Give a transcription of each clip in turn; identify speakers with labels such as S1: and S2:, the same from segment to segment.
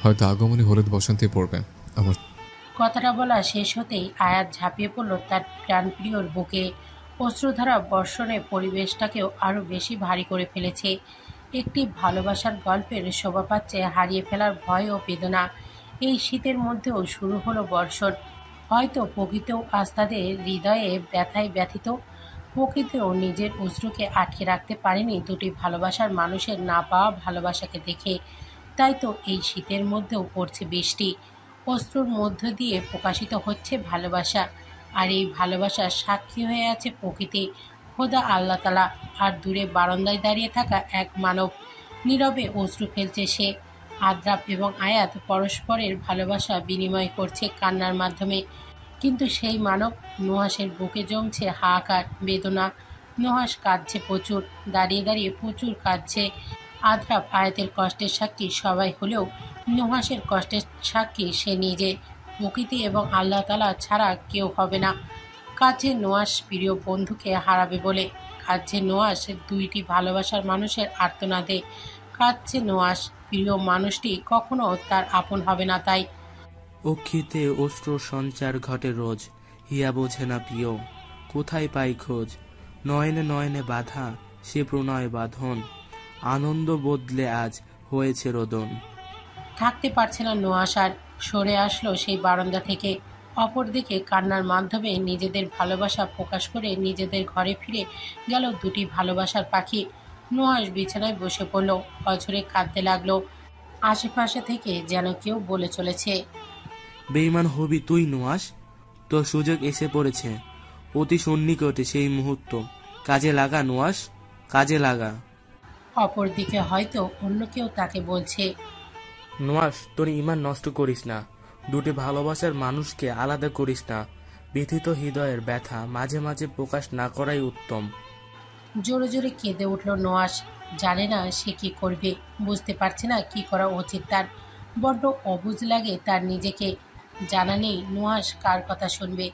S1: হয়তো আগমনী হলুদ বসন্তে পড়বে আমার।
S2: কথাটা বলা শেষ হতেই আয়াত ঝাঁপিয়ে পড়ল তার প্রাণপ্রিয়র বুকে। অশ্রুধারা বর্ষণে পরিবেশটাকেও আরো বেশি ভারী করে ফেলেছে। একটি ভালোবাসার গল্পের শোভা পাচ্ছে হারিয়ে ফেলার ভয় ও বেদনা। এই শীতের মধ্যেও শুরু হলো বর্ষণ। হয়তো প্রকৃতিও আজ তাদের হৃদয়ে ব্যথায় ব্যথিত। প্রকৃতিও নিজের অশ্রুকে আটকে রাখতে পারেনি দুটি ভালোবাসার মানুষের না পাওয়া ভালোবাসাকে দেখে। তাই তো এই শীতের মধ্যেও পড়ছে বৃষ্টি। অশ্রুর মধ্য দিয়ে প্রকাশিত হচ্ছে ভালোবাসা। আর এই ভালোবাসার সাক্ষী হয়ে আছে প্রকৃতি, খোদা আল্লাহ তালা, আর দূরে বারান্দায় দাঁড়িয়ে থাকা এক মানব। নীরবে অশ্রু ফেলছে সে। আদ্রাব এবং আয়াত পরস্পরের ভালোবাসা বিনিময় করছে কান্নার মাধ্যমে। কিন্তু সেই মানব নুহাসের বুকে জমছে হাহাকার বেদনা। নুহাস কাঁদছে প্রচুর, দাঁড়িয়ে দাঁড়িয়ে প্রচুর কাঁদছে। আদ্রাব আয়াতের কষ্টের সাক্ষী সবাই হলেও নুহাসের কষ্টের সাক্ষী সে নিজে। প্রকৃতি এবং আল্লাহ তালা ছাড়া কেউ হবে না। কাছে নুহাস প্রিয় বন্ধুকে হারাবে বলে। কাছে নুহাস দুইটি ভালোবাসার মানুষের আর্তনাদে। কাছে নুহাস প্রিয় মানুষটি কখনো তার আপন হবে না তাই।
S3: অক্ষিতে অশ্রু সঞ্চার ঘটে রোজ, হিয়া বোঝে না প্রিয়, কোথায় পাই খোঁজ। নয়নে নয়নে বাধা সে প্রণয় বাঁধন, আনন্দ বদলে আজ হয়েছে রোদন।
S2: থাকতে পারছে না নুহাস আর, সরে আসলো সেই বারান্দা থেকে। অপরদিকে কান্নার মাধ্যমে নিজেদের ভালোবাসা প্রকাশ করে নিজেদের ঘরে ফিরে গেল দুটি ভালোবাসার পাখি। নুহাস বিছানায় বসে পড়ল, অঝরে কাঁদতে লাগলো। আশেপাশে থেকে যেন কেউ বলে চলেছে,
S3: বেঈমান হবি তুই নুহাস, তোর সুযোগ এসে পড়েছে, অতি সন্নিকটে সেই মুহূর্ত, কাজে লাগা নুহাস, কাজে লাগা।
S2: অপরদিকে হয়তো অন্য কেউ তাকে বলছে,
S3: নুহাস তোর ঈমান নষ্ট করিস না, দুটি ভালোবাসার মানুষকে আলাদা করিস না, ব্যথিত হৃদয়ের ব্যথা মাঝে মাঝে প্রকাশ না করাই উত্তম।
S2: জোরে জোরে কেঁদে উঠল নুহাস। জানে না সে কি করবে, বুঝতে পারছে না কি করা উচিত তার। বড্ড অবুঝ লাগে তার নিজেকে। জানা নেই নুহাস কার কথা শুনবে,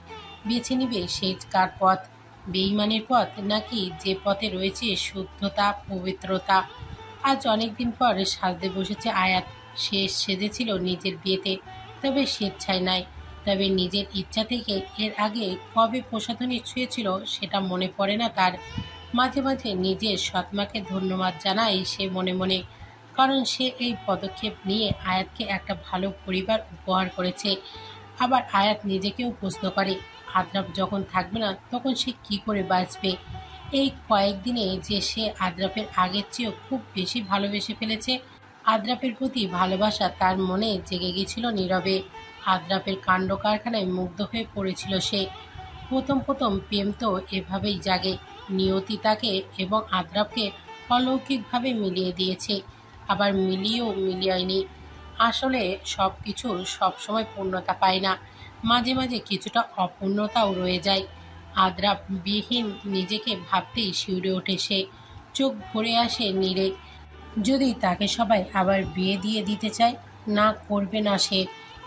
S2: বেছে নিবে সে কার পথ, বেঈমানের পথ নাকি যে পথে রয়েছে শুদ্ধতা পবিত্রতা। আজ অনেকদিন পর সাজতে বসেছে আয়াত। সে সেজেছিল নিজের বিয়েতে, তবে স্বেচ্ছায় নাই। তবে নিজের ইচ্ছা থেকে এর আগে কবে প্রসাধনী ছুঁয়েছিল সেটা মনে পড়ে না তার। মাঝে মাঝে নিজের সৎমাকে ধন্যবাদ জানায় সে মনে মনে, কারণ সে এই পদক্ষেপ নিয়ে আয়াতকে একটা ভালো পরিবার উপহার করেছে। আবার আয়াত নিজেকেও প্রশ্ন করে, আদ্রাব যখন থাকবে না তখন সে কি করে বাঁচবে। এই কয়েকদিনে যে সে আদ্রাপের আগের চেয়েও খুব বেশি ভালোবেসে ফেলেছে। আদ্রাপের প্রতি ভালোবাসা তার মনে জেগে গেছিল নীরবে। আদ্রাপের কাণ্ড কারখানায় মুগ্ধ হয়ে পড়েছিল সে। প্রথম প্রথম প্রেম তো এভাবেই জাগে। নিয়তি তাকে এবং আদ্রাপকে অলৌকিকভাবে মিলিয়ে দিয়েছে, আবার মিলিয়েও মিলিয়নি। আসলে সব কিছু সবসময় পূর্ণতা পায় না, মাঝে মাঝে কিছুটা অপূর্ণতাও রয়ে যায়। আদ্রাপ বিহীন নিজেকে ভাবতেই শিউরে ওঠে সে। চোখ ভরে আসে নীরে। যদি তাকে সবাই আবার বিয়ে দিয়ে দিতে চায়, না করবে না সে,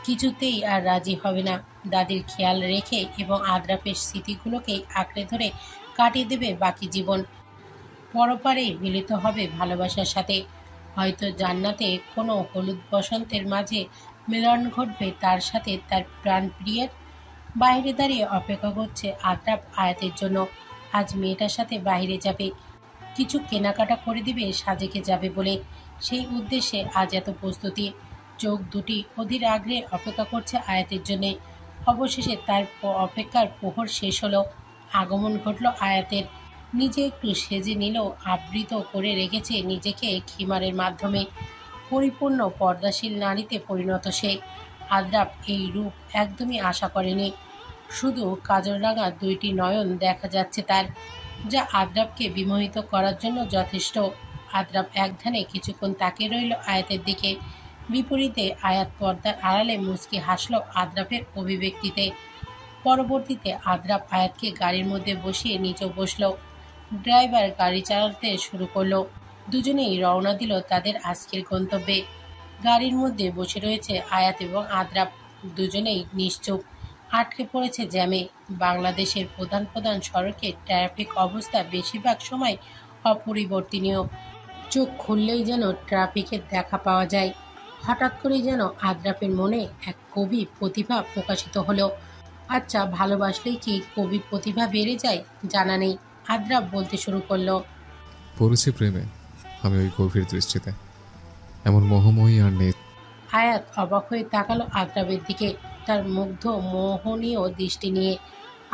S2: কিছুতেই আর রাজি হবে না। দাদির খেয়াল রেখে এবং আদ্রাপের স্মৃতিগুলোকেই আঁকড়ে ধরে কাটিয়ে দেবে বাকি জীবন। পরপারেই মিলিত হবে ভালোবাসার সাথে। হয়তো জান্নাতে কোনো হলুদ বসন্তের মাঝে মিলন ঘটবে তার সাথে তার প্রাণপ্রিয়ের। বাইরে দাঁড়িয়ে অপেক্ষা করছে আদ্রাপ আয়াতের জন্য। আজ মেয়েটার সাথে বাইরে যাবে, কিছু কেনাকাটা করে দিবে সাজেকে যাবে বলে। সেই উদ্দেশ্যে আজ এত প্রস্তুতি। চোখ দুটি অধীর আগ্রহে অপেক্ষা করছে আয়াতের জন্যে। অবশেষে তার অপেক্ষার প্রহর শেষ হলো। আগমন ঘটল আয়াতের। নিজে একটু সেজে নিল, আবৃত করে রেখেছে নিজেকে খিমারের মাধ্যমে। পরিপূর্ণ পর্দাশীল নারীতে পরিণত সে। আদ্রাপ এই রূপ একদমই আশা করেনি। শুধু কাজল রাঙা দুইটি নয়ন দেখা যাচ্ছে তার, যা আদ্রাপকে বিমোহিত করার জন্য যথেষ্ট। আদ্রাপ একধানে কিছুক্ষণ তাকিয়ে রইল আয়াতের দিকে। বিপরীতে আয়াত পর্দার আড়ালে মুচকি হাসল আদ্রাপের অভিব্যক্তিতে। পরবর্তীতে আদ্রাপ আয়াতকে গাড়ির মধ্যে বসিয়ে নিচেও বসল। ড্রাইভার গাড়ি চালাতে শুরু করলো। দুজনেই রওনা দিল তাদের আজকের গন্তব্যে। গাড়ির মধ্যে বসে রয়েছে আয়াত এবং আদ্রাপ। দুজনেই নিশ্চুপ, আটকে পড়েছে জ্যামে। বাংলাদেশের প্রধান প্রধান সড়কে ট্রাফিক অবস্থা বেশিরভাগ সময় অপরিবর্তনীয়। চোখ খুললেই যেন ট্রাফিকের দেখা পাওয়া যায়। হঠাৎ করেই যেন আদ্রাফের মনে এক কবি প্রতিভা প্রকাশিত হলো। আচ্ছা, ভালোবাসলেই কি কবি প্রতিভা বেড়ে যায়? জানা নেই। আদ্রাফ বলতে শুরু করলো।
S1: পড়েছি প্রেমে আমি ওই গভীর দৃষ্টিতে, এমন মোহময়ী আর নেই।
S2: আয়াত অবাক হয়ে তাকালো আদ্রাফের দিকে, তার মুগ্ধ মোহনীয় দৃষ্টি নিয়ে।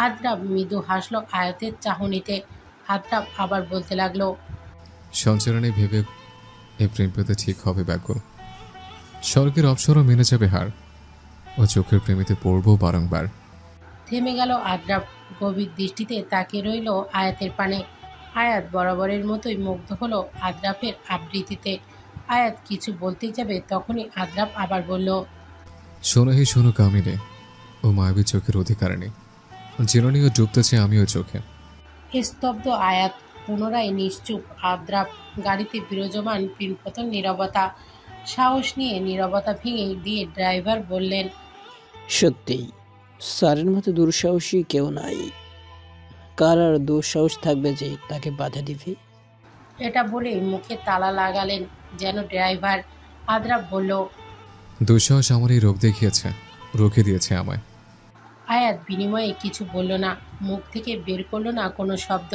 S2: আদ্রাফ মৃদু হাসলো আয়াতের চাহনিতে। আদ্রাফ আবার বলতে লাগলো।
S1: সঞ্চারণে ভেবে এই প্রেম পেতে ঠিক হবে ব্যাকুল। স্বর্গের অপসরও মেনে যাবে হার। ও চোখের প্রেমিতে পড়বো বারংবার।
S2: থেমে গেল আদ্রাফ, গভীর দৃষ্টিতে তাকিয়ে রইল আয়াতের পানে। আয়াত বরাবরের মতোই মুগ্ধ হলো আদ্রাফের আবৃত্তিতে। আয়াত কিছু বলতে যাবে, তখনই আদ্রাফ আবার বলল।
S1: শোনো হে শোনো কামিনে, ও মায়াবী চোখের অধিকারিণী, চিরণীয় ডুবতেছে আমিও চোখে।
S2: স্তব্ধ আয়াত, পুনরায় নিশ্চুপ আদ্রাফ। গাড়িতে বিরাজমান পিনপতন নীরবতা। সাহস নিয়ে নীরবতা ভেঙে দিয়ে ড্রাইভার বললেন।
S4: সত্যিই স্যারের মতো দুঃসাহসী কেউ নাই। কার আর দুঃসাহস থাকবে যে তাকে বাধা দিবে?
S2: এটা বলে মুখে তালা লাগালেন যেন ড্রাইভার। আদ্রাফ বলল।
S1: দুঃসাহস আমার এই রোগ দেখিয়েছে, রুখে দিয়েছে আমায়।
S2: আয়াত বিনিময়ে কিছু বলল না, মুখ থেকে বের করলো না কোনো শব্দ।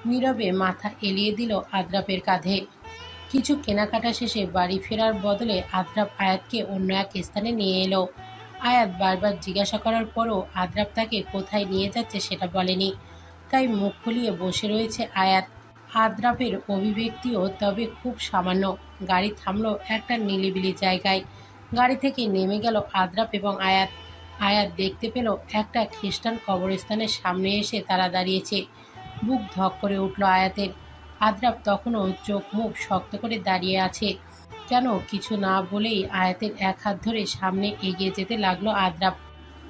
S2: নীরবে মাথা এলিয়ে দিল আদ্রাফের কাঁধে। কিছু কেনাকাটা শেষে বাড়ি ফেরার বদলে আদ্রাফ আয়াতকে অন্য এক স্থানে নিয়ে এলো। আয়াত বারবার জিজ্ঞাসা করার পরও আদ্রাফ তাকে কোথায় নিয়ে যাচ্ছে সেটা বলেনি, তাই মুখ ফুলিয়ে বসে রয়েছে আয়াত। আদ্রাফের অভিব্যক্তিও তবে খুব সামান্য। গাড়ি থামলো একটা নিলিবিলি জায়গায়। গাড়ি থেকে নেমে গেল আদ্রাফ এবং আয়াত। আয়াত দেখতে পেল একটা খ্রিস্টান কবরস্থানের সামনে এসে তারা দাঁড়িয়েছে। বুক ধক করে উঠল আয়াতের। আদ্রাফ তখনও চোখ মুখ শক্ত করে দাঁড়িয়ে আছে। কেন কিছু না বলেই আয়াতের এক হাত ধরে সামনে এগিয়ে যেতে লাগলো আদ্রাফ।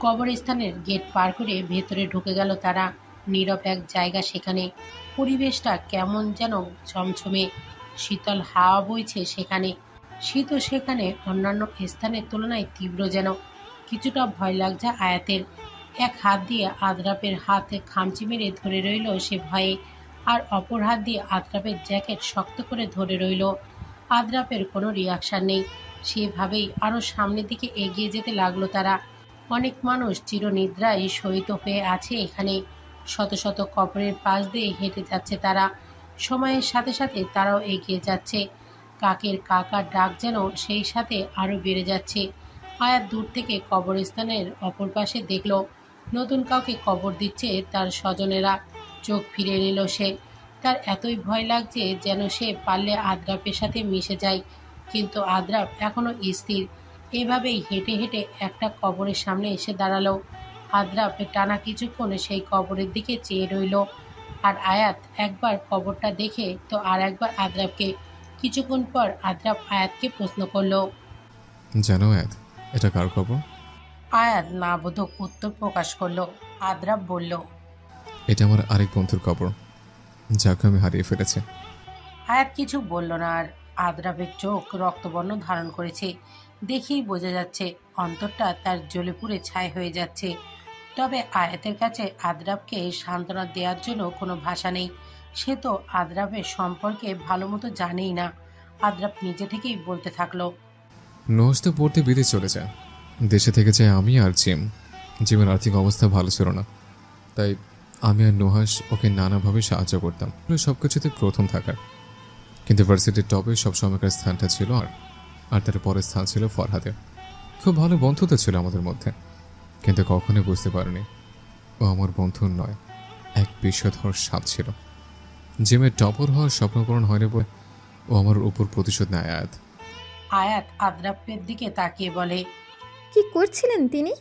S2: কবরস্থানের গেট পার করে ভেতরে ঢুকে গেল তারা। নীরব এক জায়গা সেখানে। পরিবেশটা কেমন যেন ছমছমে। শীতল হাওয়া বইছে সেখানে। শীতও সেখানে অন্যান্য স্থানের তুলনায় তীব্র যেন। কিছুটা ভয় লাগছে আয়াতের। এক হাত দিয়ে আদ্রাফের হাতে খামচি মেরে ধরে রইল সে ভয়ে, আর অপর হাত দিয়ে আদ্রাফের জ্যাকেট শক্ত করে ধরে রইল। আদ্রাফের কোনো রিয়াকশন নেই। সেভাবেই আরও সামনের দিকে এগিয়ে যেতে লাগলো তারা। অনেক মানুষ চিরনিদ্রায় শয়িত হয়ে আছে এখানে। শত শত কবরের পাশ দিয়ে হেঁটে যাচ্ছে তারা। সময়ের সাথে সাথে তারাও এগিয়ে যাচ্ছে। কাকের কাকার ডাক যেন সেই সাথে আরও বেড়ে যাচ্ছে। আয়াত দূর থেকে কবরস্থানের অপর পাশে দেখল নতুন কাউকে কবর দিচ্ছে তার স্বজনেরা। চোখ ফিরে নিল সে। তার এতই ভয় লাগছে যেন সে পারলে আদ্রাফের সাথে মিশে যায়, কিন্তু আদ্রাফ এখনো স্থির। এভাবেই হেঁটে হেঁটে একটা কবরের সামনে এসে দাঁড়ালো। আদ্রাফ টানা কিছুক্ষণ সেই কবরের দিকে চেয়ে রইল। আর আয়াত একবার কবরটা দেখে তো আর একবার আদ্রাফকে। কিছুক্ষণ পর আদ্রাফ আয়াতকে প্রশ্ন করল।
S1: জানো আয়াত, এটা কার খবর?
S2: আয়াত না বোধক উত্তর প্রকাশ করলো। আদ্রাফ বলল।
S1: এটা আমার আরেক বন্ধুর খবর, যাকে আমি হারিয়ে ফেলেছি।
S2: আয়াত কিছু বলল না, আর আদ্রাফের চোখ রক্তবর্ণ ধারণ করেছে। দেখেই বোঝা যাচ্ছে অন্তরটা তার জ্বলে পুড়ে ছাই হয়ে যাচ্ছে। তবে আয়াতের কাছে আদ্রাফকে সান্ত্বনা দেওয়ার জন্য কোনো ভাষা নেই। সে তো আদ্রাফের সম্পর্কে ভালো মতো জানেই না। আদ্রাফ নিজে থেকেই বলতে থাকলো।
S1: নোজ তো পড়তে বিদেশ চলে যায়। দেশে থেকে যায় আমি আর জিমের আর্থিক অবস্থা ভালো ছিল না, তাই আমি আর নুহাস ওকে নানাভাবে সাহায্য করতাম সব কিছুতে প্রথম থাকার। কিন্তু ভার্সিটির টপে সবসময়কার স্থানটা ছিল আর তার পরের স্থান ছিল ফরহাদের। খুব ভালো বন্ধুত্ব ছিল আমাদের মধ্যে, কিন্তু কখনোই বুঝতে পারিনি ও আমার বন্ধু নয়, এক বিষধর সাপ ছিল। জিমের টপর হওয়ার স্বপ্নপূরণ হয়নি বলে ও আমার উপর প্রতিশোধ নেয়। আয়াত
S2: আয়াত আদ্রাফের দিকে তাকিয়ে বলে।
S5: কি করছিলেন তিনি?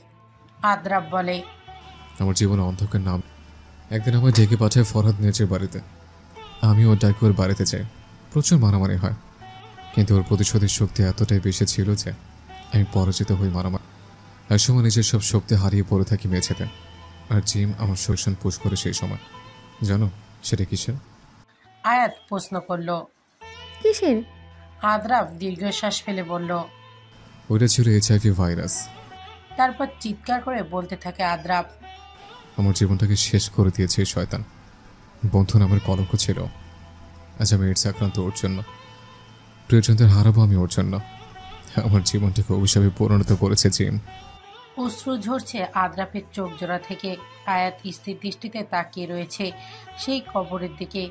S2: আদ্রাফ বলে।
S1: আমার জীবনে অন্ধকার নাম। একদিন আমার ডেকে পাঠায় ফরহাদ নিজের বাড়িতে। আমি ওর ডাকে ওর বাড়িতে যাই। প্রচুর মারামারি হয়, কিন্তু ওর প্রতিশোধের শক্তি এতটাই বেশি ছিল যে আমি পরাজিত হই মারামারি। একসময় নিজের সব শক্তি হারিয়ে পড়ে থাকি মেঝেতে, আর জিম আমার শোষণ পুশ করে সেই সময়। জানো সেটা কিসের?
S2: আয়াত প্রশ্ন করলো।
S5: কিসের?
S2: আদ্রাফ দীর্ঘশ্বাস ফেলে বলল।
S1: ওইটা ছিল HIV ভাইরাস।
S2: তারপর চিৎকার করে বলতে থাকে আদ্রাফ।
S1: আমার জীবনটাকে শেষ করে দিয়েছে এই শয়তান। বন্ধু নামের কলঙ্ক ছিল। আজ আমি এইডস আক্রান্ত ওর জন্য। প্রিয়জনদের হারাবো আমি ওর জন্য। আমার জীবনটাকে অভিশাপে পরিণত করেছে জিম।
S2: অশ্রু ঝরছে আদ্রাফের চোখ জোড়া থেকে। আয়াত স্থির দৃষ্টিতে তাকিয়ে রয়েছে সেই কবরের দিকে।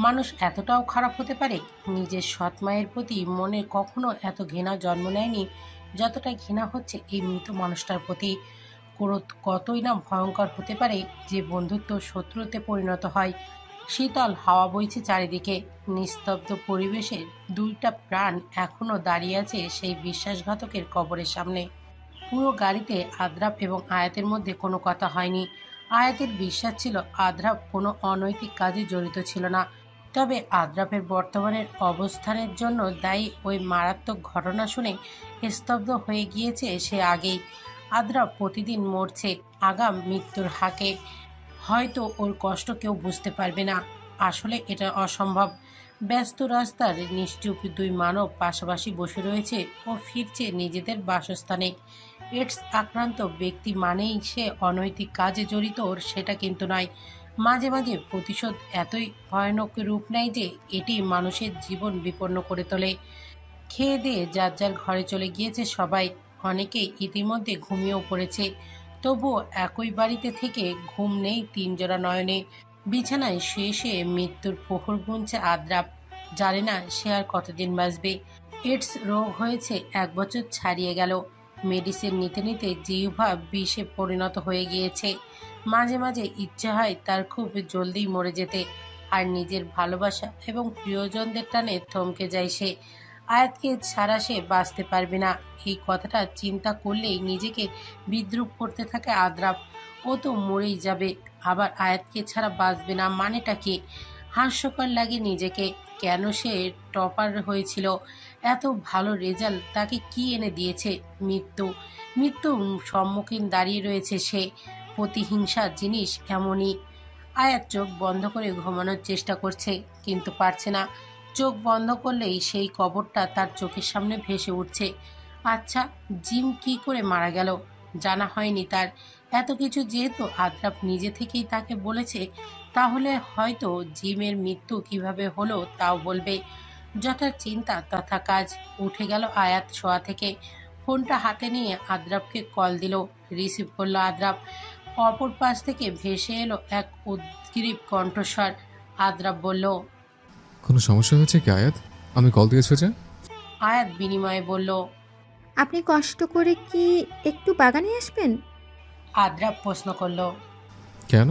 S2: মানুষ এতটাও খারাপ হতে পারে? নিজের সৎ মায়ের প্রতি মনে কখনো এত ঘৃণা জন্ম নেয়নি যতটা ঘৃণা হচ্ছে এই মৃত মানুষটার প্রতি। ক্রোধ কতই না ভয়ঙ্কর হতে পারে যে বন্ধুত্ব শত্রুতে পরিণত হয়। শীতল হাওয়া বইছে চারিদিকে। নিস্তব্ধ পরিবেশে দুইটা প্রাণ এখনো দাঁড়িয়ে আছে সেই বিশ্বাসঘাতকের কবরের সামনে। পুরো গাড়িতে আদ্রাফ এবং আয়াতের মধ্যে কোনো কথা হয়নি। আয়াতের বিশ্বাস ছিল আদ্রাফ কোনো অনৈতিক কাজে জড়িত ছিল না, তবে আদ্রাফের বর্তমানের অবস্থানের জন্য দায়ী ওই মারাত্মক ঘটনা শুনে স্তব্ধ হয়ে গিয়েছে সে আগেই। আদ্রাফ প্রতিদিন মরছে আগাম মৃত্যুর হাকে। হয়তো ওর কষ্ট কেউ বুঝতে পারবে না, আসলে এটা অসম্ভব। ব্যস্ত রাস্তার নিশ্চুপ দুই মানব পাশাপাশি বসে রয়েছে ও ফিরছে নিজেদের বাসস্থানে। এডস আক্রান্ত ব্যক্তি মানেই সে অনৈতিক কাজে জড়িত, ওর সেটা কিন্তু নয়। মাঝে মাঝে প্রতিশোধ এতই ভয়ানক রূপ নেয় যে এটি মানুষের জীবন বিপন্ন করে তোলে। খেয়ে দিয়ে যার যার ঘরে চলে গিয়েছে সবাই। অনেকেই ইতিমধ্যে ঘুমিয়েও পড়েছে। তবুও একই বাড়িতে থেকে ঘুম নেই তিনজোড়া নয়নে। বিছানায় শুয়ে শুয়ে মৃত্যুর প্রহর গুনছে আদ্রাপ। জানে না সে আর কতদিন বাঁচবে। এডস রোগ হয়েছে 1 বছর ছাড়িয়ে গেল। মেডিসিন নিতে নিতে জিহ্বা বিষে পরিণত হয়ে গিয়েছে। মাঝে মাঝে ইচ্ছা হয় তার খুব জলদি মরে যেতে, আর নিজের ভালোবাসা এবং প্রিয়জনদের টানে থমকে যায় সে। আয়াতকে ছাড়া সে বাঁচতে পারবে না, এই কথাটা চিন্তা করলেই নিজেকে বিদ্রূপ করতে থাকে আদ্রাপ। ও তো মরেই যাবে, আবার আয়াতকে ছাড়া বাঁচবে না মানেটা কি? হাস্যকর লাগে নিজেকে। কেন সে টপার হয়েছিল? এত ভালো রেজাল্ট তাকে কি এনে দিয়েছে? মৃত্যু। মৃত্যুর সম্মুখীন দাঁড়িয়ে রয়েছে সে। প্রতিহিংসা জিনিস এমনই। আয়াত চোখ বন্ধ করে ঘুমানোর চেষ্টা করছে, কিন্তু পারছে না। চোখ বন্ধ করলেই সেই কবরটা তার চোখের সামনে ভেসে উঠছে। আচ্ছা, জিম কি করে মারা গেল? জানা হয়নি তার। এত কিছু যেহেতু আদ্রাপ নিজে থেকেই তাকে বলেছে, তাহলে হয়তো জিমের মৃত্যু কিভাবে হলো তাও বলবে। যথা চিন্তা তথা কাজ। উঠে গেল আয়াত শোয়া থেকে। ফোনটা হাতে নিয়ে আদ্রাপকে কল দিল। রিসিভ করলো আদ্রাপ। অপর পাশ থেকে ভেসে এলো এক উদ্গ্রীব কণ্ঠস্বর। আদ্রাপ বলল,
S1: কোনো সমস্যা হয়েছে কি আয়াত? আমি কল দিয়েছো যে?
S2: আয়াত বিনিময়ে বলল,
S5: আপনি কষ্ট করে কি একটু বাগানে আসবেন?
S2: আদ্রাপ প্রশ্ন করলো।
S1: কেন?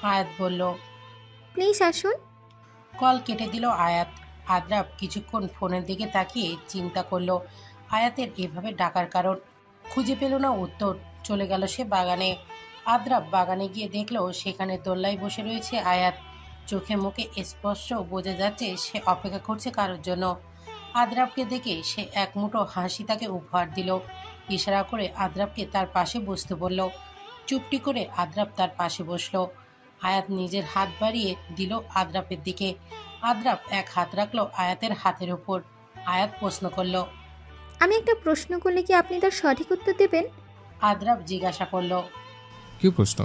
S2: আয়াত বলল।
S5: প্লিজ আসুন।
S2: কল কেটে দিল আয়াত। আদ্রাপ কিছুক্ষণ ফোনের দিকে তাকিয়ে চিন্তা করলো আয়াতের এভাবে ডাকার কারণ। খুঁজে পেল না উত্তর। চলে গেল সে বাগানে। আদ্রাপ বাগানে গিয়ে দেখলো সেখানে দোল্লায় বসে রয়েছে আয়াত। চোখে মুখে স্পষ্ট বোঝা যাচ্ছে সে অপেক্ষা করছে কারোর জন্য। আদ্রাপকে দেখে সে এক মুঠো হাসি তাকে উপহার দিল। ইশারা করে আদ্রাপকে তার পাশে বসতে বলল। চুপটি করে আদ্রাপ তার পাশে বসলো। আয়াত নিজের হাত বাড়িয়ে দিল আদ্রাপের দিকে। আদ্রাপ এক হাত রাখলো আয়াতের হাতের উপর। আয়াত প্রশ্ন করলো।
S5: আমি একটা প্রশ্ন করলে কি আপনি তার সঠিক উত্তর দেবেন?
S2: আদ্রাপ জিজ্ঞাসা করলো।
S1: কি প্রশ্ন?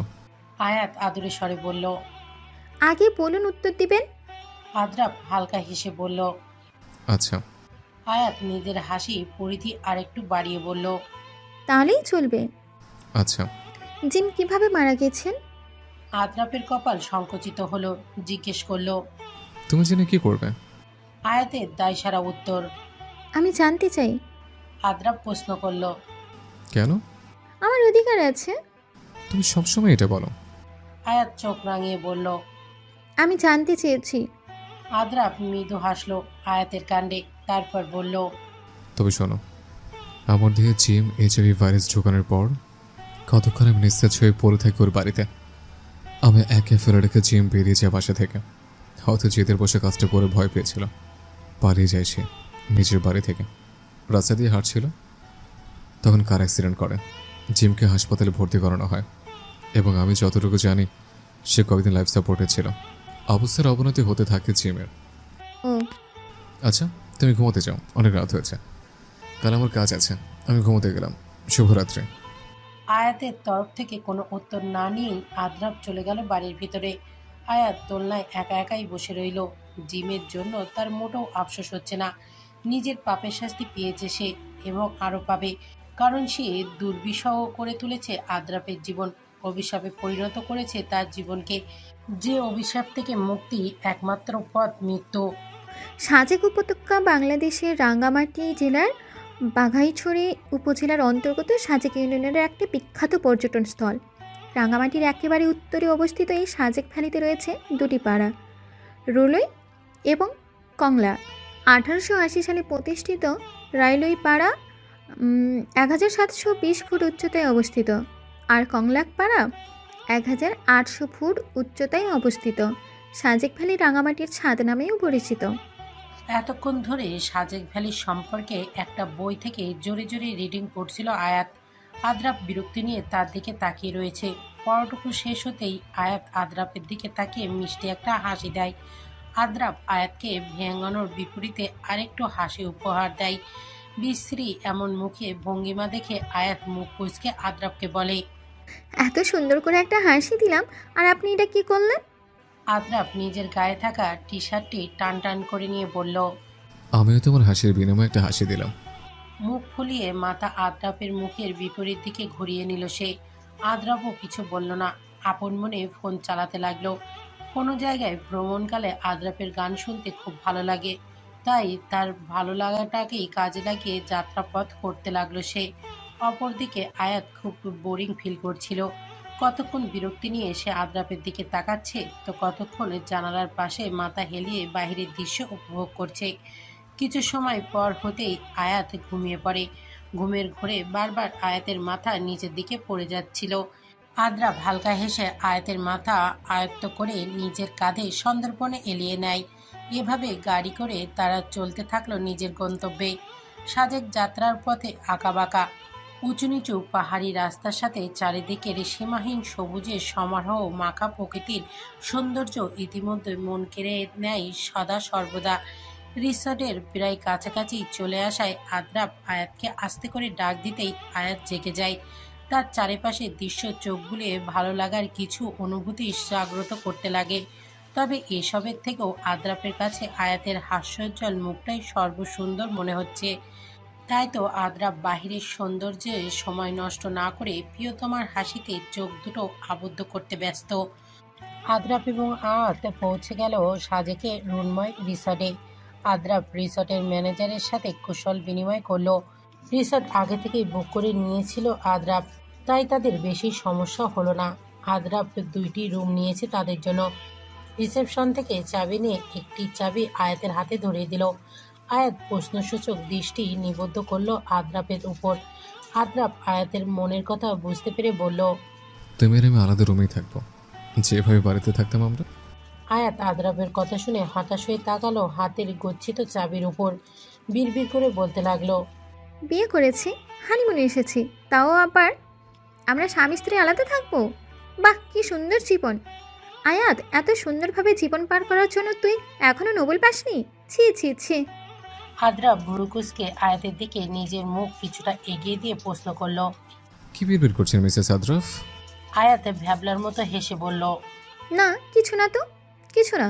S2: আয়াত আদুরে স্বরে বলল।
S5: আগে বলুন উত্তর দিবেন।
S2: আদ্রাপ হালকা হেসে বলল।
S1: আচ্ছা।
S2: আয়াত নিজের হাসি পরিধি আরেকটু বাড়িয়ে বলল।
S5: তাহলেই চলবে।
S1: আচ্ছা।
S5: জিম কিভাবে মারা গেছেন?
S2: আদ্রাপের কপাল সংকুচিত হলো। জিজ্ঞেস করলো।
S1: তুমি জেনে কি করবে?
S2: আয়াতের দায়সারা উত্তর।
S5: আমি জানতে চাই।
S2: আদ্রাপ প্রশ্ন করলো।
S1: কেন?
S5: আমার অধিকার আছে।
S1: তুমি সবসময় এটা বলো।
S2: আয়াত চোখ রাঙিয়ে বলল।
S5: আমি জানতে চেয়েছি।
S2: আদ্রাপ মৃদু হাসলো আয়াতের কাণ্ডে, তারপর বলল।
S1: তবে শোনো, আমার দেহে জিম এইচআইভি ভাইরাস ঢোকানোর পর কতক্ষণ আমি নিস্তেজ হয়ে পড়ে থাকি ওর বাড়িতে। আমি একে ফেলে রেখে জিম বেরিয়ে যায় বাসা থেকে। হয়তো জেদের বসে কাজটা করে ভয় পেয়েছিল। পালিয়ে যায় সে নিজের বাড়ি থেকে। রাস্তা দিয়ে হাঁটছিল, তখন কার অ্যাক্সিডেন্ট করে। জিমকে হাসপাতালে ভর্তি করানো হয়, এবং আমি যতটুকু জানি সে কয়েকদিন লাইফ সাপোর্টে ছিল। অবস্থার অবনতি হতে থাকে জিমের।
S5: ও
S1: আচ্ছা, তুমি ঘুমোতে যাও, অনেক রাত হয়েছে। কাল আমার কাজ আছে, আমি ঘুমোতে গেলাম। শুভরাত্রি।
S2: আয়াতের তরফ থেকে কোনো উত্তর না নিয়েই আদ্রাপ চলে গেল বাড়ির ভিতরে। আয়াত দোলনায় একা একাই বসে রইল। জিমের জন্য তার মোটেও আফসোস হচ্ছে না। নিজের পাপের শাস্তি পেয়েছে সে, এবং আরও পাবে, কারণ সে দুর্বিষহ করে তুলেছে আদ্রাপের জীবন, অভিশাপে পরিণত করেছে তার জীবনকে। যে অভিশাপ থেকে মুক্তি একমাত্র পথ মৃত্যু।
S5: সাজেক উপত্যকা বাংলাদেশের রাঙ্গামাটি জেলার বাঘাইছড়ি উপজেলার অন্তর্গত সাজেক ইউনিয়নের একটি বিখ্যাত পর্যটন স্থল। রাঙ্গামাটির একেবারে উত্তরে অবস্থিত এই সাজেক ভ্যালিতে রয়েছে দুটি পাড়া, রুলই এবং কংলা। 1880 সালে প্রতিষ্ঠিত রাইলই পাড়া 1720 ফুট উচ্চতায় অবস্থিত, আর কংলাক পাড়া 1800 ফুট উচ্চতায় অবস্থিত। সাজেক ভ্যালি রাঙামাটির ছাদ নামেও পরিচিত।
S2: এতক্ষণ ধরে সাজেক ভ্যালির সম্পর্কে একটা বই থেকে জোরে জোরে রিডিং পড়ছিল আয়াত। আদ্রাপ বিরক্তি নিয়ে তার দিকে তাকিয়ে রয়েছে। পড়াটুকু শেষ হতেই আয়াত আদ্রাপের দিকে তাকিয়ে মিষ্টি একটা হাসি দেয়। আদ্রাপ আয়াতকে ভেঙানোর বিপরীতে আরেকটু হাসি উপহার দেয়। বিশ্রী এমন মুখে ভঙ্গিমা দেখে আয়াত মুখ কুঁচকে আদ্রাপকে বলে,
S5: এত সুন্দর করে একটা হাসি দিলাম, আর আপনি এটা কি করলেন?
S2: আদ্রাপ নিজের গায়ে থাকা টি শার্টটি টান টান করে নিয়ে বলল,
S1: আমিও তোমার হাসির বিনিময়ে একটা হাসি দিলাম।
S2: মুখ ফুলিয়ে মাথা আদ্রাপের মুখের বিপরীত দিকে ঘুরিয়ে নিল সে। আদ্রাপও কিছু বলল না, আপন মনে ফোন চালাতে লাগলো। কোনো জায়গায় ভ্রমণকালে আদ্রাপের গান শুনতে খুব ভালো লাগে, তাই তার ভালো লাগাটাকেই কাজে লাগিয়ে যাত্রাপথ করতে লাগলো সে। অপরদিকে আয়াত খুব বোরিং ফিল করছিল। কতক্ষণ বিরক্তি নিয়ে সে আদ্রাপের দিকে তাকাচ্ছে, তো কতক্ষণ জানালার পাশে মাথা হেলিয়ে বাহিরের দৃশ্য উপভোগ করছে। কিছু সময় পর হতেই আয়াত ঘুমিয়ে পড়ে। ঘুমের ঘোরে বারবার আয়াতের মাথা নিচের দিকে পড়ে যাচ্ছিল। আদ্রাপ হালকা হেসে আয়াতের মাথা আয়ত্ত করে নিজের কাঁধে সন্দর্পণে এলিয়ে নেয়। এভাবে গাড়ি করে তারা চলতে থাকলো নিজের গন্তব্যে। সাজেক যাত্রার পথে আঁকাবাঁকা উঁচু নিচু পাহাড়ি রাস্তার সাথে চারিদিকের সীমাহীন সবুজের সমারোহ মাখা প্রকৃতির সৌন্দর্য ইতিমধ্যে মন কেড়ে নেয় সদা সর্বদা। রিসর্টের প্রায় কাছাকাছি চলে আসায় আদ্রাপ আয়াতকে আস্তে করে ডাক দিতেই আয়াত জেগে যায়। তার চারিপাশে দৃশ্য চোখ বুলিয়ে ভালো লাগার কিছু অনুভূতি জাগ্রত করতে লাগে। তবে এসবের থেকেও আদ্রাপের কাছে আয়াতের হাস্যোজ্জ্বল মুখটাই সর্বসুন্দর মনে হচ্ছে। তাই তো আদ্রাপ বাহিরের সৌন্দর্যে সময় নষ্ট না করে প্রিয়তমার হাসিতে চোখ দুটো আবদ্ধ করতে ব্যস্ত। আদ্রাপ এবং আয়াত পৌঁছে গেল সাজেকে রুন্ময় রিসর্টে। আদ্রাপ রিসর্টের ম্যানেজারের সাথে কুশল বিনিময় করলো। রিসর্ট আগে থেকেই বুক করে নিয়েছিল আদ্রাপ, তাই তাদের বেশি সমস্যা হলো না। আদ্রাপ 2টি রুম নিয়েছে তাদের জন্য। রিসেপশন থেকে চাবি নিয়ে একটি চাবি আয়াতের হাতে ধরিয়ে দিল। আয়াত প্রশ্নসূচক দৃষ্টি নিবদ্ধ করলো আদ্রাপের উপর। আদ্রাপ আয়াতের মনের কথা বুঝতে পেরে বলল,
S1: তুমি আর আমি আলাদা রুমেই থাকবো, যেভাবে বাড়িতে থাকতাম আমরা।
S2: আয়াত আদ্রাপের কথা শুনে হতাশ হয়ে তাকালো হাতের গচ্ছিত চাবির উপর। বিড়বিড় করে বলতে লাগলো,
S5: বিয়ে করেছি, হানিমুনে এসেছি, তাও আবার আমরা স্বামী স্ত্রী আলাদা থাকবো? বাহ, কি সুন্দর জীবন! আয়াত, এত সুন্দরভাবে জীবন পার করার জন্য তুই এখনো নোবেল পাসনি? ছি ছি ছি!
S2: আদ্রাপ ভুরুকুসকে আয়াতের দিকে নিজের মুখ কিছুটা এগিয়ে দিয়ে প্রশ্ন করলো,
S1: কি বিড়বিড় করছেন মিসেস আদ্রাফ?
S2: আয়াত ভ্যাবলার মতো হেসে বলল,
S5: না, কিছু না তো, কিছু না।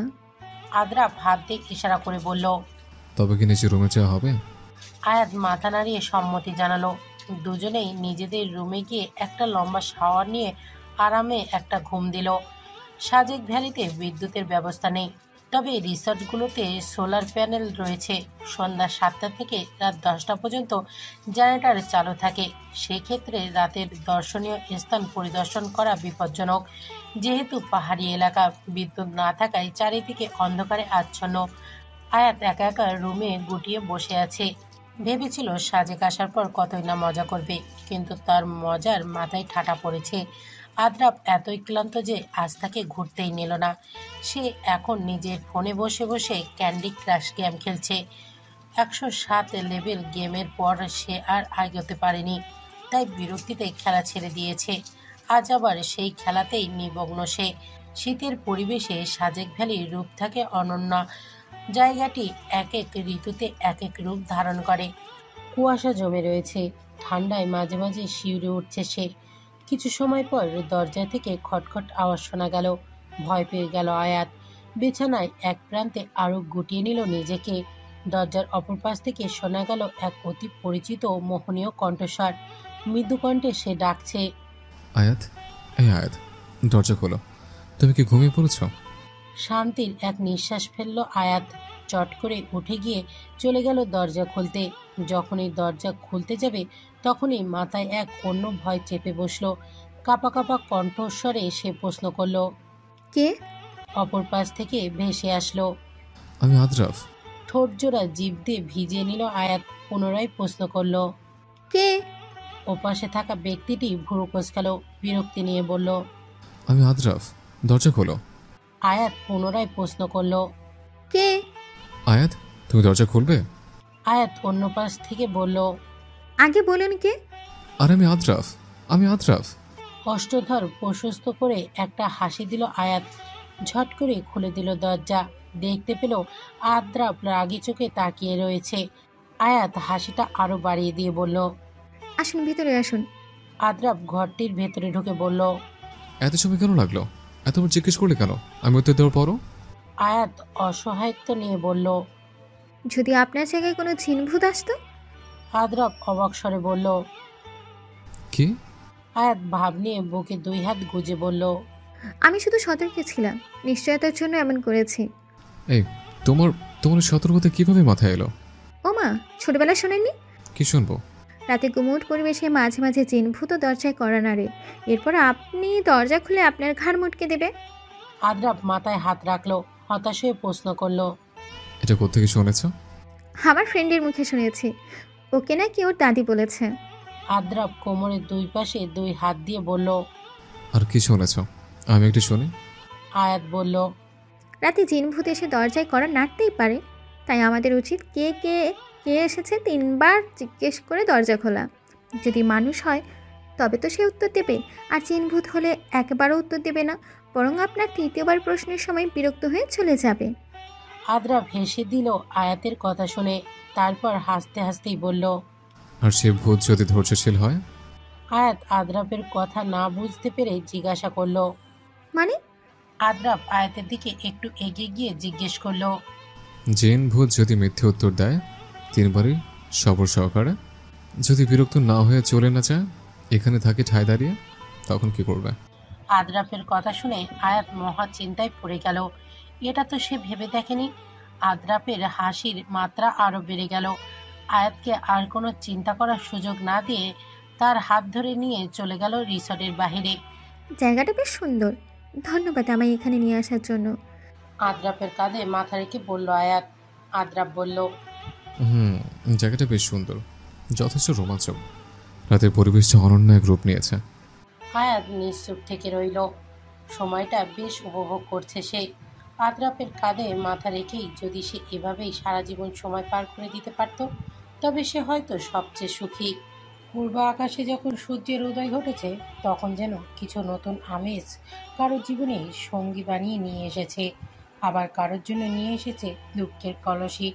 S2: আদ্রাপ হাত দিয়ে ইশারা করে বলল,
S1: তবে কি নিচে রুমে যাওয়া হবে?
S2: আয়াত মাথা নাড়িয়ে সম্মতি জানালো। দুজনেই নিজেদের রুমে গিয়ে একটা লম্বা শাওয়ার নিয়ে আরামে একটা ঘুম দিল। সাজেক ভ্যালিতে বিদ্যুতের ব্যবস্থা নেই, তবে রিসর্টগুলোতে সোলার প্যানেল রয়েছে। সন্ধ্যা 7টা থেকে রাত 10টা পর্যন্ত জেনারেটর চালু থাকে। সেক্ষেত্রে রাতের দর্শনীয় স্থান পরিদর্শন করা বিপজ্জনক, যেহেতু পাহাড়ি এলাকা। বিদ্যুৎ না থাকায় চারিদিকে অন্ধকারে আচ্ছন্ন। আয়াত একা একা রুমে গুটিয়ে বসে আছে। ভেবেছিল সাজেক আসার পর কতই না মজা করবে, কিন্তু তার মজার মাথায় ঠাটা পড়েছে। আদ্রাপ এতই ক্লান্ত যে আজ তাকে ঘুরতেই নিল না। সে এখন নিজের ফোনে বসে বসে ক্যান্ডি ক্রাশ গেম খেলছে। 107 লেভেল গেমের পর সে আর এগোতে পারেনি, তাই বিরক্তিতে খেলা ছেড়ে দিয়েছে। আজ আবার সেই খেলাতেই নিমগ্ন সে। শীতের পরিবেশে সাজেক ভ্যালির রূপ থাকে অনন্য। জায়গাটি এক এক ঋতুতে এক এক রূপ ধারণ করে। কুয়াশা জমে রয়েছে, ঠান্ডায় মাঝে মাঝে শিউরে উঠছে সে। কিছু সময় পর দরজা থেকে খটখট আওয়াজ শোনা গেল। ভয় পেয়ে গেল আয়াত। বিছানায় এক প্রান্তে আরো গুটিয়ে নিল নিজেকে। দরজার অপর পাশ থেকে শোনা গেল এক অতি পরিচিত ও মোহনীয় কণ্ঠস্বর। মৃদু কণ্ঠে সে ডাকছে,
S1: আয়াত, এই আয়াত, দরজা খোলো। তুমি কি ঘুমিয়ে পড়েছো?
S2: শান্তির এক নিঃশ্বাস ফেলল আয়াত। চট করে উঠে গিয়ে চলে গেল দরজা খুলতে। যখনই দরজা খুলতে যাবে তখনই মাথায় এক অন্য ভয় চেপে বসলো। কাঁপা কাঁপা কণ্ঠস্বরে সে প্রশ্ন করল।
S5: কে?
S2: অপর পাশ থেকে ভেসে আসলো।
S1: আমি আদ্রাফ।
S2: ঠোঁট জোড়া জিভ দিয়ে ভিজিয়ে নিল আয়াত। পুনরায় প্রশ্ন করল।
S5: কে?
S2: ওপাশে থাকা ব্যক্তিটি ভুরু কোঁচকাল, বিরক্তি নিয়ে বলল,
S1: আমি আদ্রাফ, দরজা খোলো।
S2: আয়াত পুনরায় প্রশ্ন করল।
S5: কে?
S1: আয়াত, তুমি দরজা খুলবে?
S2: আয়াত অন্য পাশ থেকে বলল,
S5: আগে বলুন কে?
S1: আর আমি আদ্রাফ, আমি আদ্রাফ।
S2: অষ্টধর প্রশস্ত করে একটা হাসি দিল আয়াত। ঝট করে খুলে দিল দরজা। দেখতে পেল আদ্রাফ রাগী চোখে তাকিয়ে রয়েছে। আয়াত হাসিটা আরো বাড়িয়ে দিয়ে বলল।
S5: আসুন, ভিতরে আসুন।
S2: আদ্রাফ ঘরটির ভেতরে ঢুকে বলল।
S1: এত সময় কেন লাগলো? এতবার জিজ্ঞেস করলে কেন? আমি উত্তর দেওয়ার পরও?
S2: আয়াত অসহায়ত্ব নিয়ে বলল।
S5: যদি আপনার জায়গায় কোনো জিনভূত আসতো?
S2: আদ্রাফ অবাক স্বরে বলল।
S1: কি?
S2: আয়াত ভাব নিয়ে বুকে 2 হাত গুজে বলল।
S5: আমি শুধু সতর্ক ছিলাম, নিশ্চয়তার জন্য এমন করেছি।
S1: এই, তোমার তোমার সতর্কতা কিভাবে মাথায় এলো?
S5: ও মা, ছোটবেলায় শোনেননি?
S1: কি শুনবো?
S5: রাতে গুমোট পরিবেশে মাঝে মাঝে জিনভূত দরজায় করা নাড়ে, এরপর আপনি দরজা খুলে আপনার ঘাড় মুটকে দেবে।
S2: আদ্রাফ মাথায় হাত রাখলো, হতাশ হয়ে প্রশ্ন করলো।
S1: এটা কোত্থেকে শুনেছ?
S5: আমার ফ্রেন্ডের মুখে শুনেছি, ওকে নাকি ওর দাদি বলেছে।
S2: আদ্রাফ কোমরের 2 পাশে 2 হাত দিয়ে বলল।
S1: আর কি শুনেছ? আমি একটু শুনি।
S2: আয়াত বলল।
S5: রাতে জিনভূত এসে দরজায় করা নাড়তেই পারে, তাই আমাদের উচিত কে কে কে এসেছে 3 বার জিজ্ঞেস করে দরজা খোলা। যদি মানুষ হয় তবে তো সে উত্তর দেবে, আর জিনভূত হলে একবারও উত্তর দেবে না, বরং আপনার 3য় প্রশ্নের সময় বিরক্ত হয়ে চলে যাবে।
S2: আদ্রাফ হেসে দিল আয়াতের কথা শুনে, তারপর হাসতে হাসতেই বলল।
S1: আর সে ভূত যদি ধৈর্যশীল হয়?
S2: আয়াত আদ্রাফের কথা না বুঝতে পেরে জিজ্ঞাসা করলো।
S5: মানে?
S2: আদ্রাফ আয়াতের দিকে একটু এগিয়ে গিয়ে জিজ্ঞেস করলো।
S1: জিন ভূত যদি মিথ্যে উত্তর দেয় 3 বারই সবর সহকারে, যদি বিরক্ত না হয়ে চলে না যায়, এখানে থাকে ঠায় দাঁড়িয়ে, তখন কি করবে?
S2: আদ্রাফের কথা শুনে আয়াত মহা চিন্তায় পড়ে গেল। এটা তো সে ভেবে দেখেনি। আদ্রাফের হাসির মাত্রা আরো বেড়ে গেল। আয়াতকে আর কোনো চিন্তা করার সুযোগ না দিয়ে তার হাত ধরে নিয়ে চলে গেল রিসর্টের বাহিরে।
S5: জায়গাটা বেশ সুন্দর, ধন্যবাদ আমায় এখানে নিয়ে আসার জন্য।
S2: আদ্রাফের কাঁধে মাথা রেখে বলল আয়াত। আদ্রাফ বলল।
S1: জায়গাটা বেশ সুন্দর, যথেষ্ট রোমাঞ্চক। রাতের পরিবেশটা অনন্য এক রূপ নিয়েছে।
S2: আয়াত নিশ্চুপ থেকে রইল। সময়টা বেশ উপভোগ করছে সে। আদ্রাফের কাঁধে মাথা রেখেই যদি সে এভাবেই সারা জীবন সময় পার করে দিতে পারত, তবে সে হয়তো সবচেয়ে সুখী। পূর্ব আকাশে যখন সূর্যের উদয় ঘটেছে, তখন যেন কিছু নতুন আমেজ কারো জীবনে সঙ্গী বানিয়ে নিয়ে এসেছে, আবার কারোর জন্য নিয়ে এসেছে দুঃখের কলসি।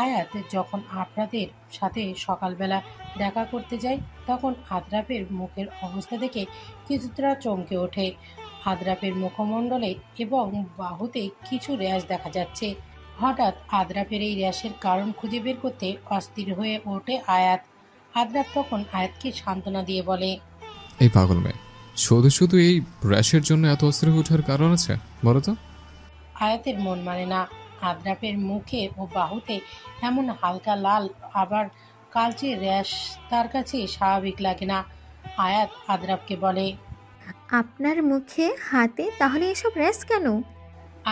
S2: আয়াত যখন আপনাদের সাথে সকালবেলা দেখা করতে যায়, তখন আদ্রাফের মুখের অবস্থা দেখে কিছুটা চমকে ওঠে। আদ্রাফের মুখমণ্ডলে এবং বাহুতে কিছু র্যাশ দেখা যাচ্ছে। হঠাৎ আদ্রাফের এই র্যাশের কারণ খুঁজে বের করতে অস্থির হয়ে ওঠে আয়াত। আদ্রাফ তখন আয়াতকে সান্ত্বনা দিয়ে বলে।
S1: এই পাগল মেয়ে, শুধু শুধু এই র্যাশের জন্য এত অস্থির হয়ে ওঠার কারণ আছে বলো তো?
S2: আয়াতের মন মানে না। আদ্রাফের মুখে ও বাহুতে এমন হালকা লাল আবার কালচে র্যাশ তার কাছে স্বাভাবিক লাগে না। আয়াত আদ্রাফকে বলে।
S5: আপনার মুখে হাতে তাহলে এসব র্যাশ কেন?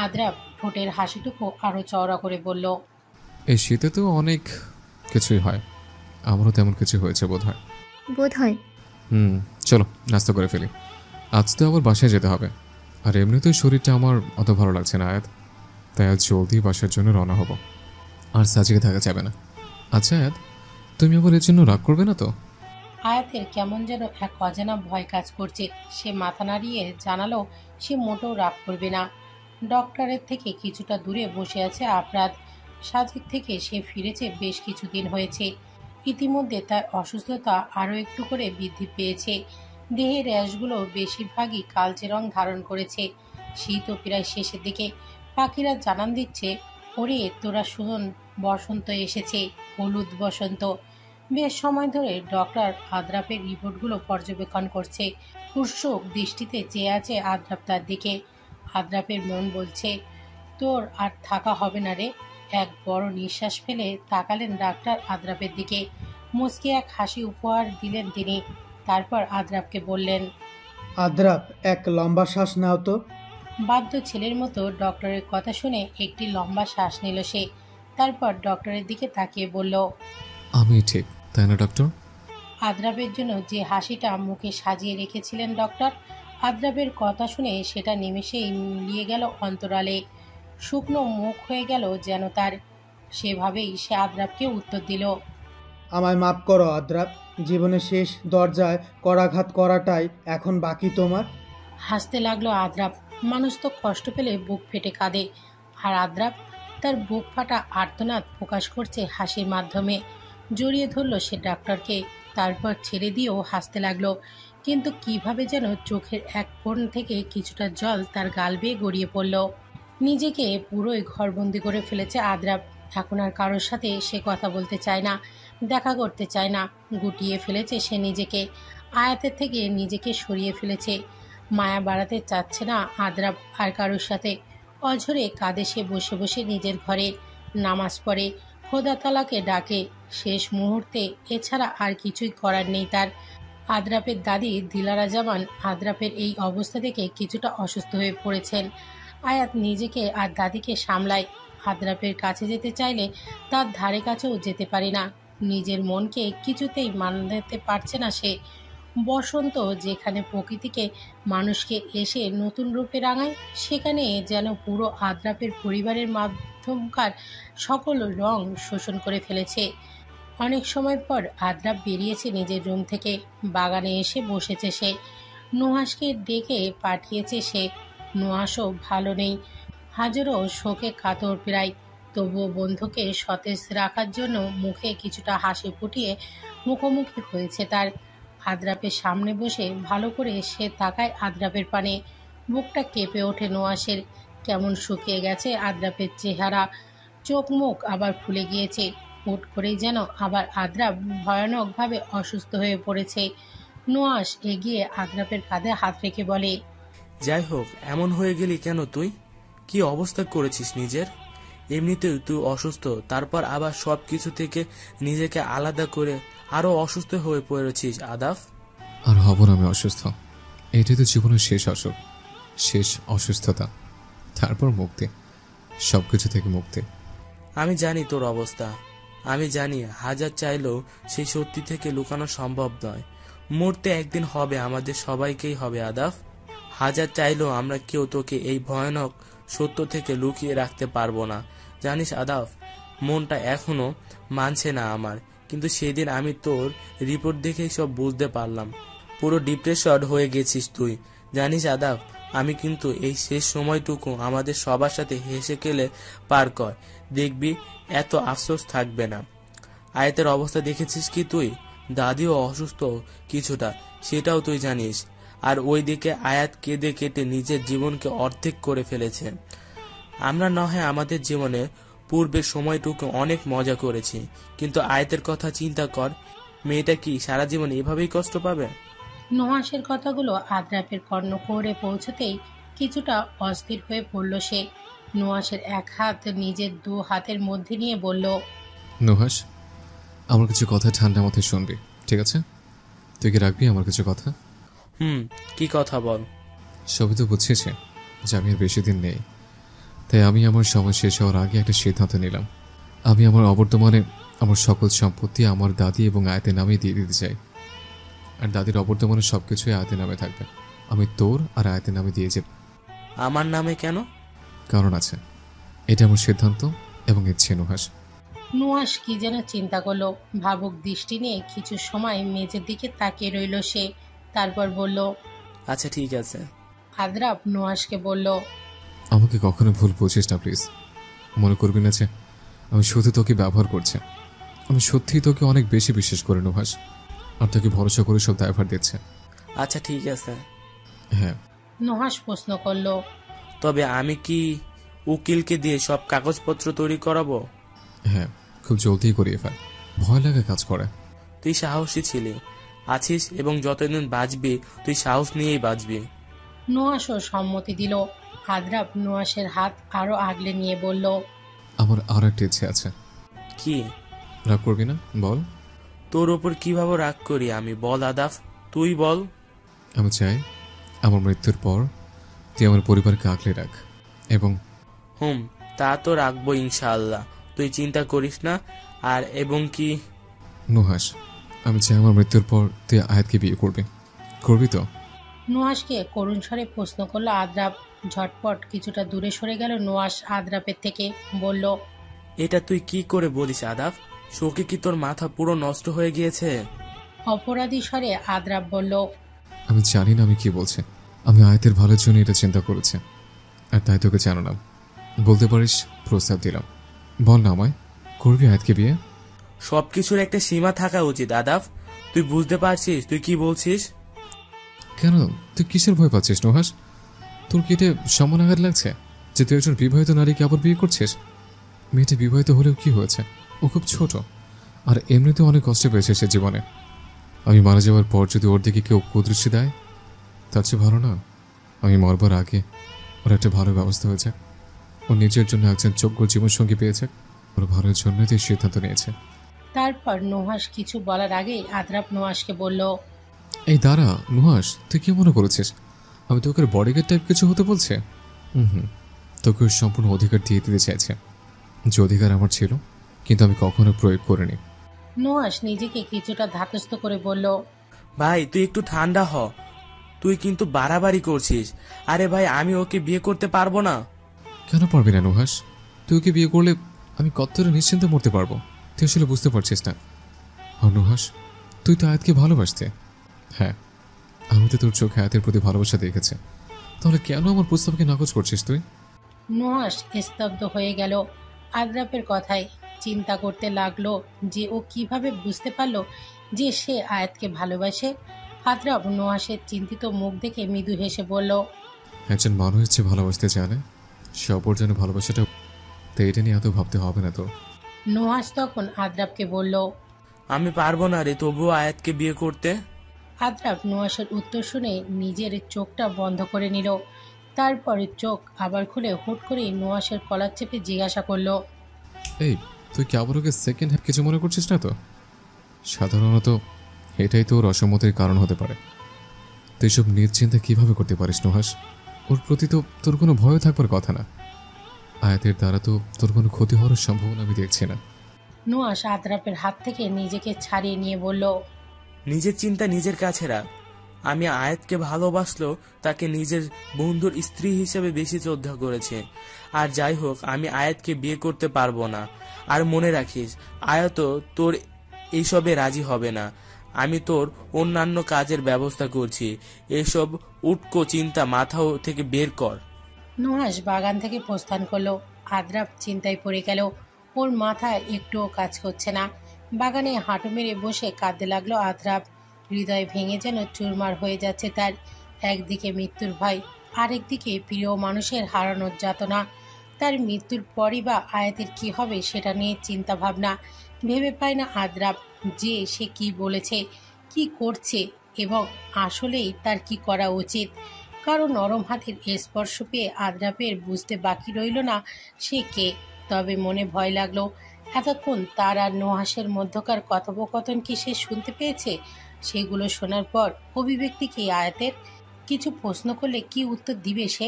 S2: আদ্রাফ ঠোঁটের হাসিটুকু আরো চওড়া করে বলল।
S1: এই শীতে তো অনেক কিছুই হয়, আমারও তেমন কিছু হয়েছে বোধ হয়।
S5: বোধ হয়?
S1: চলো নাস্তা করে ফেলি, আজ তো আবার বাসায় যেতে হবে। আর এমনিতেই শরীরটা আমার অত ভালো লাগছে না আয়াত, তাই আজ জলদি বাসার জন্য রওনা হব। আর সাজিয়ে থাকা যাবে না। আচ্ছা আয়াত, তুমি আবার এর জন্য রাগ করবে না তো?
S2: আয়াতের কেমন যেন এক অজানা ভয় কাজ করছে। সে মাথা নাড়িয়ে জানালো সে মোটেও রাগ করবে না। ডক্টরের থেকে কিছুটা দূরে বসে আছে আফরাদ। সাজেক থেকে সে ফিরেছে বেশ কিছুদিন হয়েছে। ইতিমধ্যে তার অসুস্থতা আরও একটু করে বৃদ্ধি পেয়েছে। দেহের র্যাশগুলো বেশিরভাগই কালচে রং ধারণ করেছে। শীতও প্রায় শেষের দিকে। পাখিরা জানান দিচ্ছে ওরে তোরা শুন, বসন্ত এসেছে, হলুদ বসন্ত। বেশ সময় ধরে ডক্টর আদ্রাপের রিপোর্টগুলো পর্যবেক্ষণ করছে। উৎসুক দৃষ্টিতে চেয়ে আছে আদ্রাপ তার দিকে। আদ্রাপের মন বলছে, তোর আর থাকা হবে না রে। এক বড় নিঃশ্বাস ফেলে তাকালেন ডাক্তার আদ্রাপের দিকে। মুচকি এক হাসি উপহার দিলেন তিনি। তারপর আদ্রাপকে বললেন,
S6: আদ্রাপ, এক লম্বা শ্বাস নাও তো।
S2: বাধ্য ছেলের মতো ডক্টরের কথা শুনে একটি লম্বা শ্বাস নিল সে। তারপর ডক্টরের দিকে তাকিয়ে বলল,
S1: আমি ঠিক, তাই না ডক্টর?
S2: আদ্রাপের জন্য যে হাসিটা মুখে সাজিয়ে রেখেছিলেন ডক্টর, আদ্রাপের কথা শুনে সেটা নিমেষেই মিলিয়ে গেল অন্তরালে। শুকনো মুখ হয়ে গেল যেন তার। সেভাবেই সে আদ্রাপকে উত্তর দিল,
S6: আমায় মাফ করো আদ্রাপ, জীবনের শেষ দরজায় করাঘাত করাটাই এখন বাকি তোমার।
S2: হাসতে লাগলো আদ্রাপ। মানুষ তো কষ্ট পেলে বুক ফেটে কাঁদে, আর আদ্রাপ তার বুক ফাটা আর্তনাদ প্রকাশ করছে হাসির মাধ্যমে। জড়িয়ে ধরল সে ডাক্তারকে, তারপর ছেড়ে দিয়েও হাসতে লাগলো। কিন্তু কিভাবে যেন চোখের এক কোণ থেকে কিছুটা জল তার গাল বেয়ে গড়িয়ে পড়ল। নিজেকে পুরোই ঘরবন্দি করে ফেলেছে আদ্রাপ। এখন আর কারোর সাথে সে কথা বলতে চায় না, দেখা করতে চায় না। গুটিয়ে ফেলেছে সে নিজেকে, আয়াতের থেকে নিজেকে সরিয়ে ফেলেছে। মায়া বাড়াতে চাচ্ছে না আদ্রাপ আর কারোর সাথে। অঝরে কাঁদে সে বসে বসে নিজের ঘরে, নামাজ পড়ে, খোদা তালাকে ডাকে। শেষ মুহূর্তে এছাড়া আর কিছুই করার নেই তার। আদ্রাপের দাদি দিলারা জামান আদ্রাপের এই অবস্থা দেখে কিছুটা অসুস্থ হয়ে পড়েছেন। আয়াত নিজেকে আর দাদিকে সামলায়। আদ্রাপের কাছে যেতে চাইলে তার ধারে কাছেও যেতে পারে না। নিজের মনকে কিছুতেই মানাতে পারছে না সে। বসন্ত যেখানে প্রকৃতিকে মানুষকে এসে নতুন রূপে রাঙায়, সেখানে যেন পুরো আদ্রাপের পরিবারের মাধ্যমকার সকল রং শোষণ করে ফেলেছে। অনেক সময় পর আদ্রাপ বেরিয়েছে নিজের রুম থেকে। বাগানে এসে বসেছে সে। নুহাসকে ডেকে পাঠিয়েছে সে। নুহাসও ভালো নেই, হাজারও শোকে কাতর প্রায়। তবুও বন্ধুকে সতেজ রাখার জন্য মুখে কিছুটা হাসি ফুটিয়ে মুখোমুখি হয়েছে তার। আদ্রাপের সামনে বসে ভালো করে সে তাকায় আদ্রাপের পানে। বুকটা কেঁপে ওঠে নুহাসের। কেমন শুকিয়ে গেছে আদ্রাপের চেহারা, চোখ মুখ আবার ফুলে গিয়েছে। হুট করেই যেন আবার আদ্রাপ ভয়ানকভাবে অসুস্থ হয়ে পড়েছে। নুহাস এগিয়ে আদ্রাপের কাঁধে হাত রেখে বলে,
S3: যাই হোক, এমন হয়ে গেলি কেন তুই? কি অবস্থা করেছিস নিজের? এমনিতেই তুই অসুস্থ, তারপর আবার সব কিছু থেকে নিজেকে আলাদা করে আরো অসুস্থ হয়ে পড়েছিস আদাফ।
S1: আর হব না আমি অসুস্থ। এটাই তো জীবনের শেষ অসুখ, শেষ অসুস্থতা, তারপর মুক্তি, সব কিছু থেকে মুক্তি।
S3: আমি জানি তোর অবস্থা, আমি জানি হাজার চাইলেও সেই সত্যি থেকে লুকানো সম্ভব নয়। মরতে একদিন হবে, আমাদের সবাইকেই হবে আদাফ। হাজার চাইলেও আমরা কেউ তোকে এই ভয়ানক সত্য থেকে লুকিয়ে রাখতে পারবো না। জানিস আদাফ, মনটা এখনো মানছে না আমার, কিন্তু সেদিন আমি তোর রিপোর্ট দেখেই সব বুঝতে পারলাম। পুরো ডিপ্রেশন হয়ে গেছিস তুই। জানিস আদাফ, আমি কিন্তু এই শেষ সময়টুকু আমাদের সবার সাথে হেসে খেলে পার কর, দেখবি এত আফসোস থাকবে না। আয়াতের অবস্থা দেখেছিস কি তুই? দাদিও অসুস্থ কিছুটা, সেটাও তুই জানিস। আর ওইদিকে আয়াত কেঁদে কেটে নিজের জীবনকে অর্ধেক করে ফেলেছে। আমরা না হয় আমাদের জীবনে পূর্বের সময়টুকু অনেক মজা করেছি, কিন্তু আয়াতের কথা চিন্তা কর, মেয়েটা কি সারা জীবন এভাবেই কষ্ট পাবে?
S2: নুহাসের কথাগুলো আদ্রাপের কর্ণকুহরে পৌঁছতেই কিছুটা অস্থির হয়ে পড়ল সে। নুহাসের এক হাত নিজের দু হাতের মধ্যে নিয়ে বলল,
S1: নুহাস, আমার কিছু কথা ঠান্ডা মাথায় শুনবি, ঠিক আছে? তুই কি রাখবি আমার কিছু কথা?
S3: কি কথা বল।
S1: সবই তো বুঝছিস যে আমি আর বেশি দিন নেই, তাই আমি আমার সময় শেষ হওয়ার আগে একটা সিদ্ধান্ত নিলাম। আমি আমার অবর্তমানে আমার সকল সম্পত্তি আমার দাদি এবং আয়াতের নামে দিয়ে দিতে চাই। আর দাদির অবর্তমানে সবকিছুই আয়াতের নামে থাকবে। আমি তোর আর আয়াতের নামে দিয়ে যাব।
S3: আমার নামে কেন?
S1: কারণ আছে, এটা আমার সিদ্ধান্ত এবং ইচ্ছে। নুহাস,
S2: নুহাস কি যেন চিন্তা করলো। ভাবুক দৃষ্টি নিয়ে কিছু সময় মেঝের দিকে তাকিয়ে রইল সে। তারপর বলল,
S3: আচ্ছা ঠিক আছে।
S2: আদ্রাপ নুহাসকে বলল,
S1: আমাকে কখনো ভুল বুঝিস না প্লিজ। মনে করবি না যে আমি শুধু তোকে ব্যবহার করছি। আমি সত্যিই তোকে অনেক বেশি বিশ্বাস করি নুহাস, আর তোকে ভরসা করে সব দায়ভার দিচ্ছে।
S3: আচ্ছা ঠিক আছে।
S1: হ্যাঁ।
S2: নুহাস প্রশ্ন করল,
S3: তবে আমি কি উকিলকে দিয়ে সব কাগজপত্র তৈরি করাবো?
S1: হ্যাঁ, খুব জলদি করিয়ে ফেল, ভয় লাগে কাজ করে।
S3: তুই সাহসী ছেলে আছিস এবং যতদিন বাঁচবি তুই সাহস নিয়েই বাঁচবি।
S2: নোয়াশও সম্মতি দিল। আদ্রাব নোয়াশের হাত আরো আগলে নিয়ে বলল,
S1: আমার আর একটা ইচ্ছে আছে।
S3: কি?
S1: রাগ করবি না, বল।
S3: তোর ওপর কিভাবে রাগ করি আমি, বল আদাফ, তুই বল।
S1: আমি চাই আমার মৃত্যুর পর তুই আমার পরিবারকে আগলে রাখ এবং
S3: তা তো রাখবো ইনশাআল্লাহ, তুই চিন্তা করিস না। আর এবং কি?
S1: নুহাস, আমি চাই আমার মৃত্যুর পর তুই আয়াতকে বিয়ে করবি তো?
S2: নোয়াশকে করুণ স্বরে প্রশ্ন করলো আদ্রাব। ঝটপট কিছুটা দূরে সরে গেল নোয়াশ আদ্রাবের থেকে, বলল,
S3: এটা তুই কি করে বলিস আদাফ? শোকে কি তোর মাথা পুরো নষ্ট হয়ে গিয়েছে?
S2: অপরাধী স্বরে আদ্রাব বলল,
S1: আমি জানি না আমি কি বলছি। আমি আয়াতের ভালোর জন্য এটা চিন্তা করেছি, আর তাই তোকে জানালাম। বলতে পারিস প্রস্তাব দিলাম, বল না আমায়, করবি আয়াতকে বিয়ে?
S3: সবকিছুর একটা সীমা থাকা উচিত আদাফ, তুই বুঝতে পারছিস তুই কি বলছিস?
S1: কেন তুই কিসের ভয় পাচ্ছিস নুহাস? তোর কি এটা সমান আঘাত লাগছে যে তুই একজন বিবাহিত নারীকে আবার বিয়ে করছিস? মেয়েটি বিবাহিত হলেও কি হয়েছে, ও খুব ছোট, আর এমনিতেও অনেক কষ্ট পেয়েছে সে জীবনে। আমি মারা যাওয়ার পর যদি ওর দিকে কেউ কুদৃষ্টি দেয়, তার চেয়ে ভালো না আমি মরবার আগে ওর একটা ভালো ব্যবস্থা হয়েছে। ও নিজের জন্য একজন যোগ্য জীবনসঙ্গী পেয়েছে, ওর ভালোর জন্যই তুই সিদ্ধান্ত নিয়েছে।
S2: তারপর নুহাস কিছু বলার আগেই আদ্রাব নোয়াশকে বলল,
S1: এই দাঁড়া নুহাস, তুই কি মনে করেছিস আমি তোকে বডিগার্ড টাইপ কিছু হতে বলছে? তোকে ওর সম্পূর্ণ অধিকার দিয়ে দিতে চাইছে, যে অধিকার আমার ছিল কিন্তু আমি কখনো প্রয়োগ করিনি।
S2: নোয়াশ নিজেকে কিছুটা ধাতস্থ করে বলল,
S3: ভাই তুই একটু ঠান্ডা হ, তুই কিন্তু বাড়াবাড়ি করছিস। আরে ভাই আমি ওকে বিয়ে করতে পারবো না।
S1: কেন পারবি না নুহাস? তুই ওকে বিয়ে করলে আমি কতটা নিশ্চিন্তে মরতে পারবো, তুই আসলে বুঝতে পারছিস না। আর নুহাস, তুই তো আয়াতকে ভালোবাসতে। হ্যাঁ, আমি তো তোর চোখে আয়াতের প্রতি ভালোবাসা দেখেছি, তাহলে কেন আমার প্রস্তাবকে নাকচ করছিস তুই?
S2: নোয়াশ স্তব্ধ হয়ে গেল আদ্রাবের কথায়। চিন্তা করতে লাগলো যে ও কিভাবে বুঝতে পারলো যে সে আয়াতকে ভালোবাসে। আদ্রাব নোয়াশের চিন্তিত মুখ দেখে মৃদু হেসে বলল,
S1: একজন মানুষ যে ভালোবাসতে জানে সে অপর যেন ভালোবাসাটা, তো এটা নিয়ে এত ভাবতে হবে না তো।
S2: নোয়াশ তখন আদ্রাবকে বলল,
S3: আমি পারবো না রে তবুও আয়াতকে বিয়ে করতে।
S2: আদ্রাব নোয়াশের উত্তর শুনে নিজের চোখটা বন্ধ করে নিল। তারপরে চোখ আবার খুলে হুট করে নোয়াশের কলার চেপে জিজ্ঞাসা করলো,
S1: এই তুই কি আবার ওকে সেকেন্ড হ্যান্ড কিছু মনে করছিস না তো? সাধারণত এটাই তো ওর অসম্মতির কারণ হতে পারে। তুই সব নিশ্চিন্তা কিভাবে করতে পারিস নুহাস? ওর প্রতি তো তোর কোনো ভয় থাকবার কথা না। আয়াতের দ্বারা তো তোর কোনো ক্ষতি হওয়ার সম্ভাবনা আমি দেখছি না।
S2: নোয়াশ আদ্রাবের হাত থেকে নিজেকে ছাড়িয়ে নিয়ে বলল,
S3: নিজের চিন্তা নিজের কাছে রাখ। আমি আয়াতকে ভালোবাসলেও তাকে নিজের বন্ধুর স্ত্রী হিসেবে বেশি শ্রদ্ধা করেছে। আর যাই হোক আমি আয়াতকে বিয়ে করতে পারবো না। আর মনে রাখিস আয়াতও তোর এইসবে রাজি হবে না। আমি তোর অন্যান্য কাজের ব্যবস্থা করছি, এসব উটকো চিন্তা মাথা থেকে বের কর।
S2: নুহাস বাগান থেকে প্রস্থান করলো। আদ্রাব চিন্তায় পড়ে গেল। ওর মাথায় একটুও কাজ করছে না। বাগানে হাঁটু মেরে বসে কাঁদতে লাগলো আদ্রাব। হৃদয় ভেঙে যেন চুরমার হয়ে যাচ্ছে তার। একদিকে মৃত্যুর ভয়, আরেকদিকে প্রিয় মানুষের হারানোর যাতনা। তার মৃত্যুর পরই বা আয়াতের কি হবে সেটা নিয়ে চিন্তা ভাবনা। ভেবে পায় না আদ্রাব যে সে কি বলেছে, কি করছে এবং আসলেই তার কি করা উচিত। কারো নরম হাতের স্পর্শ পেয়ে আদ্রাবের বুঝতে বাকি রইল না সে কে। তবে মনে ভয় লাগলো, এতক্ষণ তার আর নুহাসের মধ্যকার কথোপকথন কি সে শুনতে পেয়েছে? সেগুলো শোনার পর অভিব্যক্তি কি আয়াতের? কিছু প্রশ্ন করলে কি উত্তর দিবে সে?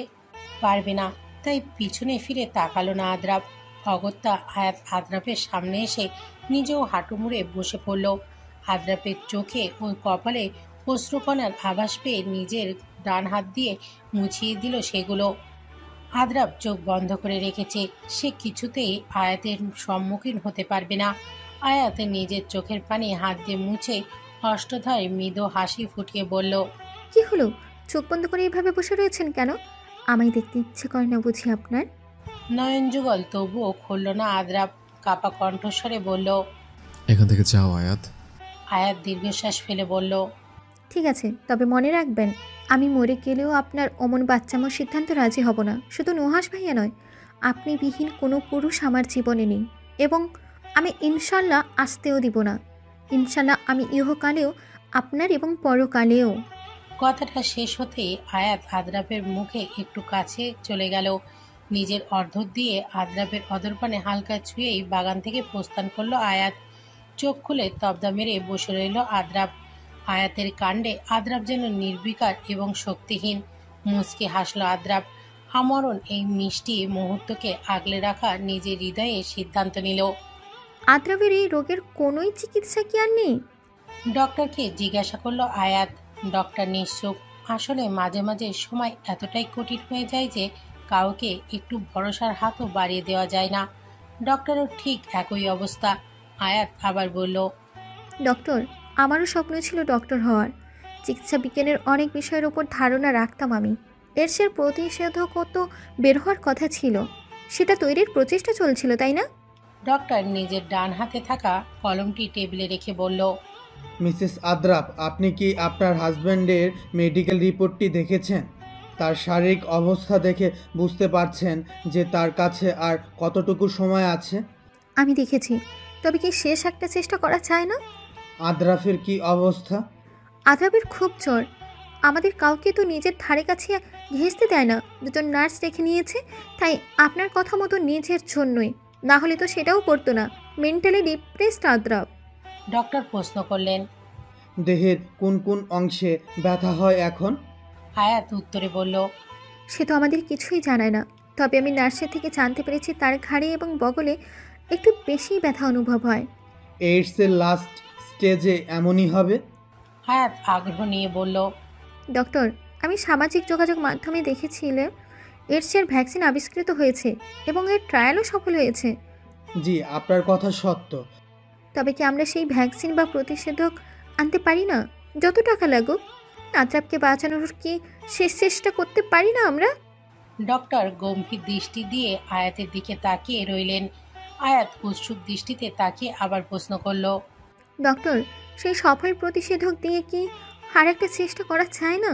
S2: পারবে না, তাই পিছনে ফিরে তাকালো না আদ্রাব। অগত্যা আয়াত আদ্রাবের সামনে এসে নিজেও হাঁটু মুড়ে বসে পড়ল। আদ্রাবের চোখে ও কপালে অশ্রুকণার আভাস পেয়ে নিজের ডান হাত দিয়ে মুছিয়ে দিল সেগুলো। আদ্রাব চোখ বন্ধ করে রেখেছে। সে কিছুতেই আয়াতের সম্মুখীন হতে পারবে না। আয়াত নিজের চোখের পানি হাত দিয়ে মুছে অষ্টধায় মৃদু হাসি ফুটিয়ে বলল,
S5: কি হলো? চোখ বন্ধ করে এইভাবে বসে রয়েছেন কেন? আমায় দেখতে ইচ্ছে করে না বুঝি আপনার?
S2: নয়ন যুগল তবুও খুলল না আদ্রাব। কাপা কণ্ঠস্বরে বলল,
S1: এখান থেকে যাও আয়াত।
S2: আয়াত দীর্ঘশ্বাস ফেলে বলল,
S5: ঠিক আছে, তবে মনে রাখবেন আমি মরে গেলেও আপনার অমন বাচ্চামোর সিদ্ধান্ত রাজি হব না। শুধু নুহাস ভাইয়া নয়, আপনি বিহীন কোনো পুরুষ আমার জীবনে নেই, এবং আমি ইনশাল্লাহ আসতেও দিব না। ইনশাল্লাহ আমি ইহকালেও আপনার এবং পরকালেও।
S2: কথাটা শেষ হতেই আয়াত আদ্রাফের মুখে একটু কাছে চলে গেল। নিজের অর্ধর দিয়ে আদ্রাফের অদর্পণে হালকা ছুঁয়েই বাগান থেকে প্রস্থান করলো আয়াত। চোখ খুলে তবদা মেরে বসে রইল আদ্রাফ। আয়াতের কাণ্ডে আদ্রাফ যেন নির্বিকার এবং শক্তিহীন। মুচকি হাসল আদ্রাফ। আমরণ এই মিষ্টি মুহূর্তকে আগলে রাখা নিজের হৃদয়ে সিদ্ধান্ত নিল।
S5: আদ্রাফের এই রোগের কোনোই চিকিৎসা কি আর নেই?
S2: ডক্টরকে জিজ্ঞাসা করলো আয়াত। ডক্টর নিশ্চুপ। আসলে মাঝে মাঝে সময় এতটাই কঠিন হয়ে যায় যে কাউকে একটু ভরসার হাতও বাড়িয়ে দেওয়া যায় না। ডক্টরও ঠিক একই অবস্থা। আয়াত আবার বলল,
S5: ডক্টর, আমারও স্বপ্ন ছিল ডক্টর হওয়ার। চিকিৎসা বিজ্ঞানের অনেক বিষয়ের উপর ধারণা রাখতাম আমি। এডসের প্রতিষেধকও তো বের হওয়ার কথা ছিল, সেটা তৈরির প্রচেষ্টা চলছিল, তাই না?
S2: ডক্টর নিজের ডান হাতে থাকা কলমটি টেবিলে রেখে বলল,
S6: মিসেস আদ্রাফ, আপনি কি আপনার হাজব্যান্ডের মেডিকেল রিপোর্টটি দেখেছেন? তার শারীরিক অবস্থা দেখে বুঝতে পারছেন যে তার কাছে আর কতটুকু সময় আছে?
S5: আমি দেখেছি, তবে কি শেষ একটা চেষ্টা করা চায় না?
S6: আদ্রাফের কি অবস্থা?
S5: আদ্রাফের খুব জ্বর। আমাদের কাউকে তো নিজের ধারে কাছে ঘেঁষতে দেয় না। দুজন নার্স রেখে নিয়েছে, তাই আপনার কথা মতো নিজের জন্যই, না হলে তো সেটাও করতো না। Mentally depressed আদ্রাফ।
S2: ডক্টর প্রশ্ন করলেন।
S6: দেহের কোন কোন অংশে ব্যথা হয় এখন?
S2: আয়াত উত্তরে বলল,
S5: সে তো আমাদের কিছুই জানায় না, তবে আমি নার্সের থেকে জানতে পেরেছি তার ঘাড়ে এবং বগলে একটু বেশি ব্যথা অনুভব হয়।
S6: এইডসের লাস্ট স্টেজে এমনই হবে।
S2: আয়াত আগ্রহ নিয়ে বলল,
S5: ডক্টর, আমি সামাজিক যোগাযোগ মাধ্যমে দেখেছিলাম এডসের ভ্যাকসিন আবিষ্কৃত হয়েছে এবং এর ট্রায়ালও সফল হয়েছে।
S6: জি, আপনার কথা সত্য।
S5: তবে কি আমরা সেই ভ্যাকসিন বা প্রতিষেধক আনতে পারি না? যত টাকা লাগুক, আদ্রাফকে বাঁচানোর কি শেষ চেষ্টা করতে পারি না আমরা?
S2: ডক্টর গম্ভীর দৃষ্টি দিয়ে আয়াতের দিকে তাকিয়ে রইলেন। আয়াত উৎসুক দৃষ্টিতে তাকিয়ে আবার প্রশ্ন করল,
S5: ডক্টর, সেই সফল প্রতিষেধক দিয়ে কি আর একটা চেষ্টা করা চায় না?